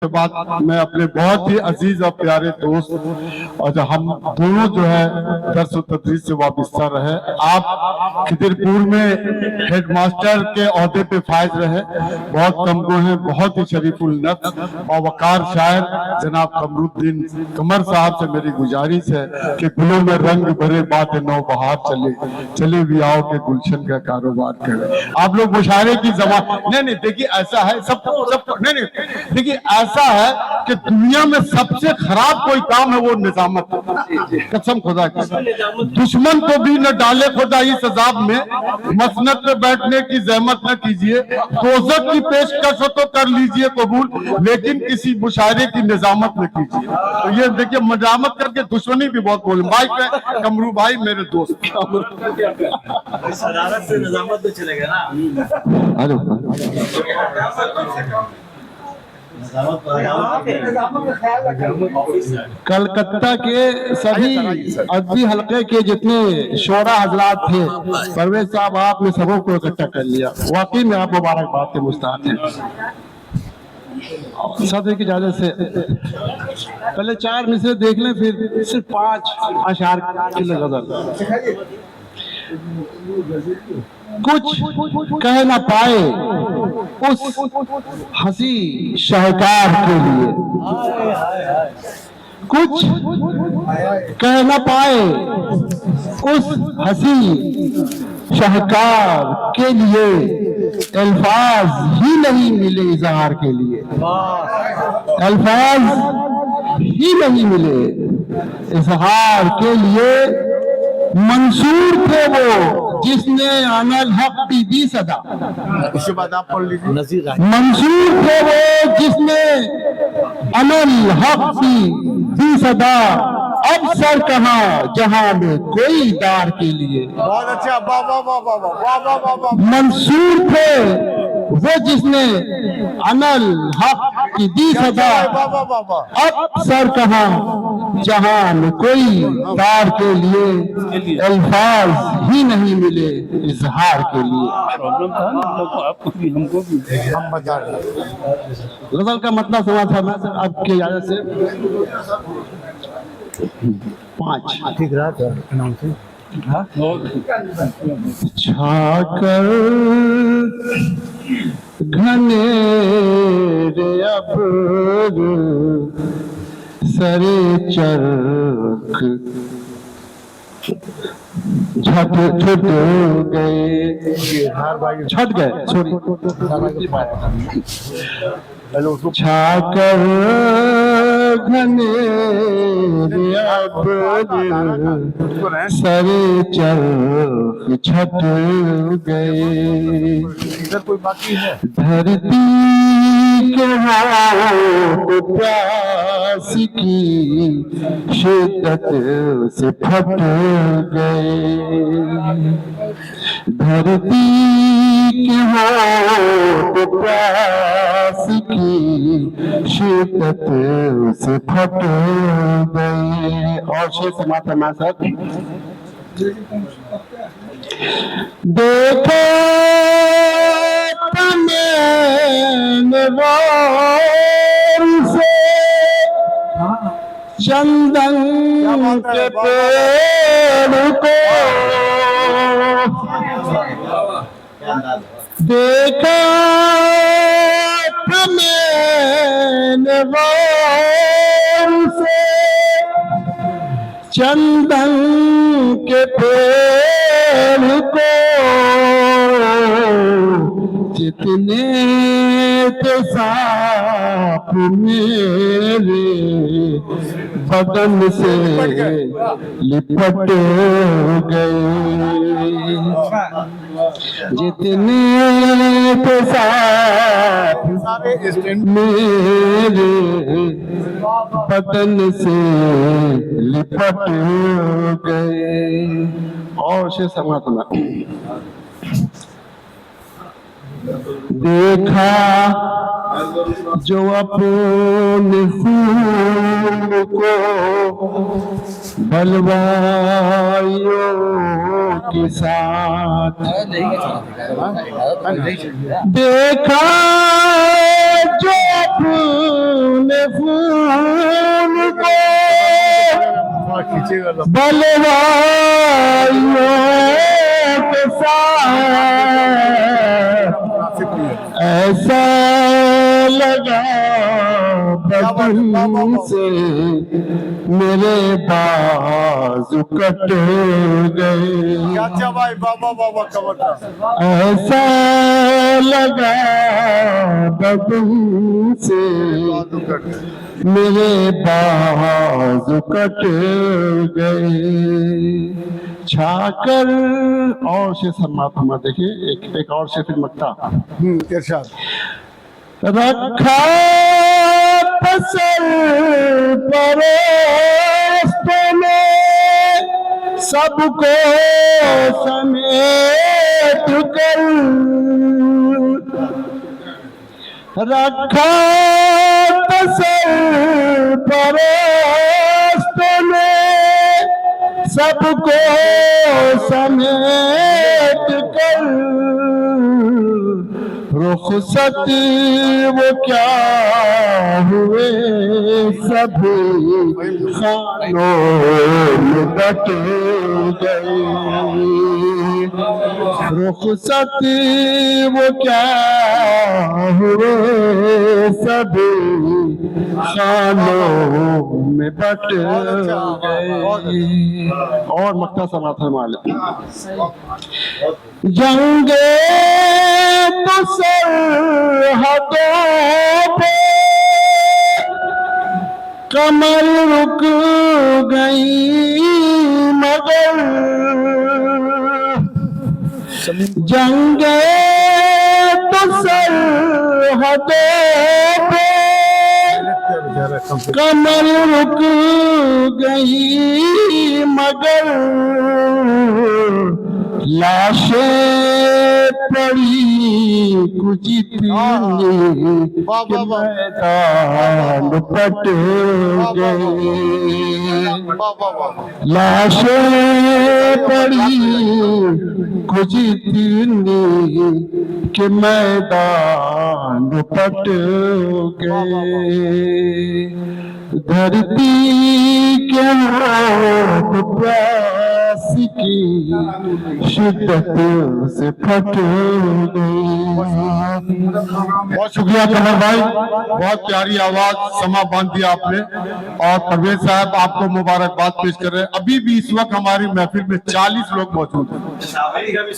के बाद मैं अपने बहुत ही अजीज और प्यारे दोस्त और जो हम दोनों जो है दर्स व तदरीस से वाबस्ता रहे। आप खिदिरपुर में हेडमास्टर के ओहदे पे फायज रहे, बहुत कमगो हैं, बहुत ही शरीफुल नफ्स और वकार शायर जनाब कमरुद्दीन कमर साहब से मेरी गुजारिश है कि गुलों में रंग भरे बात नौ बहार चले चले भी आओ के गुलशन का कारोबार करें। आप लोग मुशायरे की जबान नहीं देखिए, ऐसा है सब नहीं देखिए, ऐसा है कि दुनिया में सबसे खराब कोई काम है वो निजामत है। कसम खुदा की, दुश्मन को भी न डाले खुदा इस अजाब में, मसनद पे बैठने की जहमत न कीजिए, दोज़ख की पेशकश हो तो कर लीजिए कबूल, लेकिन किसी मुशायरे की निजामत न कीजिए। तो ये देखिए, निजामत करके दुश्मनी भी बहुत बोल। भाई पे कमरू भाई मेरे दोस्त शरारत से निजामत तो चलेगा ना। कलकत्ता के सभी अदबी हलके के जितने शोरा हजरात थे, परवेज साहब आपने सबों को इकट्ठा कर लिया। वाकई में आप मुबारकबाद के मुस्ताहक हैं। सदर की इजाजत से पहले 4 मिसरे देख लें, फिर सिर्फ 5 अशार के लिए गजल। कुछ कह ना पाए उस हंसी शाहकार के लिए, कुछ कह ना पाए उस हंसी शाहकार के लिए, अल्फाज ही नहीं मिले इजहार के लिए, अल्फाज ही नहीं मिले इजहार के लिए। मंसूर थे वो जिसने अनल हक की दी सदा, उसके बाद आप पढ़ लीजिए। मंसूर थे वो जिसने अनल हक की दी सदा, अब सर कहाँ जहां में कोई दार के लिए। बहुत अच्छा, वाह वाह वाह वाह वाह वाह वाह वाह। मंसूर थे वो जिसने अनल हक की दी सदा, अब सर कहाँ जहां में कोई दार के लिए, अल्फाज ही नहीं मिले इजहार के लिए। प्रॉब्लम था ना आपको भी हमको भी, हम बता रहे। गजल का मतलब समझ था मैं सर आपकी इजाजत से 5 ठीक रहा नाम से छाकर घनेरे अब्र सरे चरख छट छुट गए, छट गए सॉरी, छाकर घनेरे अब्र सरे चरख छट गए, कोई बाकी है। धरती के होंठ प्यास की शिद्दत से फट गए, धरती के होंठ प्यास की शिद्दत से फट गए। और शेर समाता ना सर, देखो मैंने गौर से चंदन के पेड़ को, देखा मैंने गौर से चंदन के पेड़ को, जितने के साथ मेरे बदन से लिपट गए, जितने के साथ मेरे बदन से लिपट गए। और से समात्मा देखा जो अपने खून को बलवाइयों के साथ देखा जो अपने खींचेगा लो। बलवाइयों के साथ मुनासिब भी है। ऐसा लगा बदन से मेरे बाजू कट गए। चाचा भाई बाबा बाबा कमर का। ऐसा लगा बदन से मेरे बाजू कट गए। छाकर और से समात्मा देखिए एक और से फिर मक्ता इरशाद। रखा फसल परोसते में सबको समेट कर। रखा फसल परोसते में सबको समेट कर। रुखसत वो क्या हुए सभी खानों में बट गए। रुखसत वो क्या हुए सभी खानों में बट गए। और मक्ता समात है मालिक। जंगे तो सरहदों पे कमर रुक गई मगर। जंगे तो सरहदों पे कमर रुक गई मगर। लाशें पड़ी कुछ मैदान पट गए। लाशें पड़ी कुछ के मैदान पट गए। धरती के होठ प्यास की शिद्दत से फट गई। बहुत शुक्रिया कमर भाई, बहुत प्यारी आवाज समा बांध दिया आपने। और परवेज साहब आपको मुबारकबाद पेश कर रहे हैं। अभी भी इस वक्त हमारी महफिल में 40 लोग मौजूद हैं।